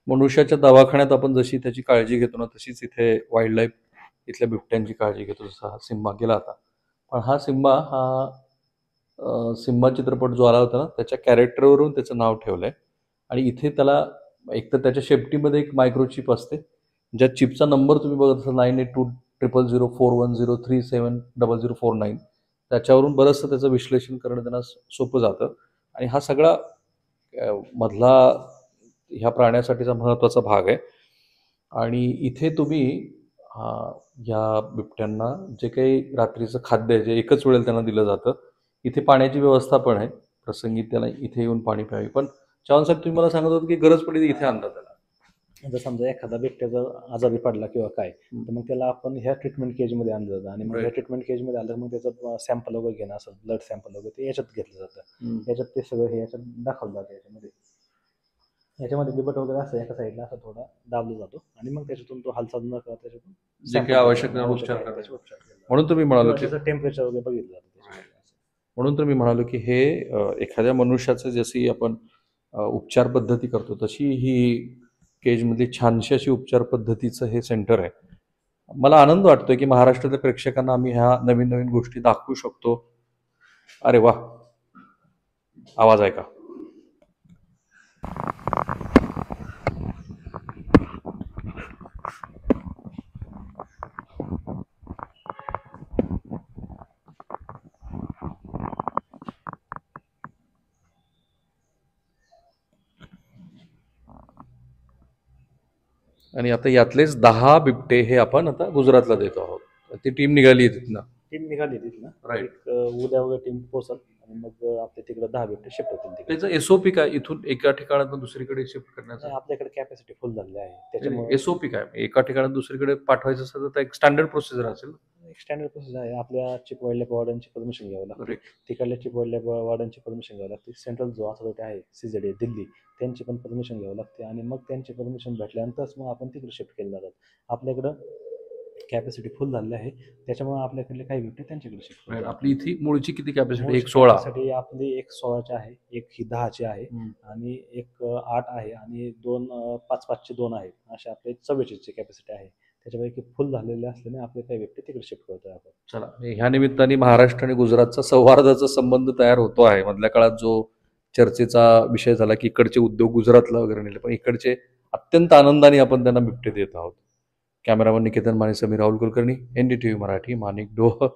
मनुष्याच्या दवाखान्यात आपण जशी त्याची काळजी घेतो ना, तशीच इथे वाईल्ड लाईफ इथल्या बिबट्यांची काळजी घेतो, जसा हा सिम्बा गेला होता. पण हा सिम्बा हा सिम्बा चित्रपट जो आला होता ना, त्याच्या कॅरेक्टरवरून त्याचं नाव ठेवलंय. आणि इथे त्याला एकतर त्याच्या शेपटीमध्ये एक मायक्रोचिप असते, ज्या चिपचा नंबर तुम्ही बघत असाल 98200410370049, त्याच्यावरून बरंचसं त्याचं विश्लेषण करणं त्यांना सोपं जातं. आणि हा सगळा मधला ह्या प्राण्यासाठीचा महत्त्वाचा भाग आहे. आणि इथे तुम्ही या बिबट्यांना जे काही रात्रीचं खाद्य आहे, जे एकच वेळेला त्यांना दिलं जातं, इथे पाण्याची व्यवस्था पण आहे. प्रसंगी त्याला इथे येऊन पाणी प्यावे. पण चव्हाण साहेब, तुम्ही मला सांगत होता की गरज पडली इथे आणता त्याला. जर समजा एखादा बिबट्या जर आजारी पडला किंवा काय, तर मग त्याला आपण ह्या ट्रीटमेंट केजमध्ये आणलं जातं. आणि मग ह्या ट्रीटमेंट केजमध्ये आलं मग त्याचं सॅम्पल वगैरे घेणं असं, ब्लड सॅम्पल वगैरे ते याच्यात घेतलं जातं. याच्यात ते सगळं हे याच्यात दाखवलं जातं. याच्यामध्ये बिबट वगैरे असं एका साईडला असं थोडा दाबला जातो आणि मग त्याच्यातून तो हालचाल न करता त्याच्यातून जे काही आवश्यक उपचार करायचे. म्हणून तुम्ही म्हणालो की टेम्परेचर वगैरे बघितलं जातं. म्हणून तर मी म्हणालो की हे एखाद्या मनुष्याचं जशी आपण उपचार पद्धती करतो, तशी ही केजमधली छानशी अशी उपचार पद्धतीचं हे सेंटर आहे. मला आनंद वाटतोय की महाराष्ट्रातल्या प्रेक्षकांना आम्ही ह्या नवीन नवीन गोष्टी दाखवू शकतो. अरे वा, आवाज आहे का? आणि आता यातलेच 10 बिबटे हे आपण आता गुजरातला देतो आहोत. ती टीम निघाली तिथनं. टीम निघाली तिथनं. राईट. उद्या वगैरे टीम पोहोचल आणि मग आपल्या तिकडे 10 बिबटे शिफ्ट होतील. त्याचं एसओपी काय, इथून एका ठिकाणातून दुसरीकडे शिफ्ट करण्याचं? आपल्याकडे कॅपॅसिटी फुल झालेली आहे. त्याच्यामुळे एसओपी काय, एका ठिकाणात दुसरीकडे पाठवायचं असेल तर एक स्टँडर्ड प्रोसिजर असेल. एक स्टँडर्ड प्रोसेस आहे. आपल्या चीफ वाईल्ड लाईफ वॉर्डनची परमिशन घ्यावी लागते. तिकडल्या चीफ वाईल्ड लाईफ वॉर्डनची परमिशन घ्यावी लागते. सेंट्रल जो अथॉरिटी आहे CZD दिल्ली, त्यांची पण परमिशन घ्यावी लागते. आणि मग त्यांची परमिशन भेटल्यानंतरच मग आपण तिकडे शिफ्ट केलं जातात. आपल्याकडं कॅपॅसिटी फुल झालेली आहे, त्याच्यामुळे आपल्याकडले काही बिबटे त्यांच्याकडे शिफ्ट होतात. आपली इथे मूळची किती कॅपॅसिटी? एक 16 साठी आपली एक 16ची आहे, एक ही 10ची आहे आणि एक 8 आहे आणि 2 5-5चे 2 आहेत. अशा आपले 44ची कॅपॅसिटी आहे. त्याच्यापैकी फुल झालेले असल्याने आपले काही बिबटे तिकडे शिफ्ट करतोय आपण. चला, ह्या निमित्ताने महाराष्ट्र आणि गुजरातचा सौहार्दाचा संबंध तयार होतो आहे. मधल्या काळात जो चर्चेचा विषय झाला की इकडचे उद्योग गुजरातला वगैरे नेले, पण इकडचे अत्यंत आनंदाने आपण त्यांना बिबटे देत आहोत. Cameraman Niketan Mane, Sameer Rahul Kulkarni, NDTV Marathi, Manikdoh.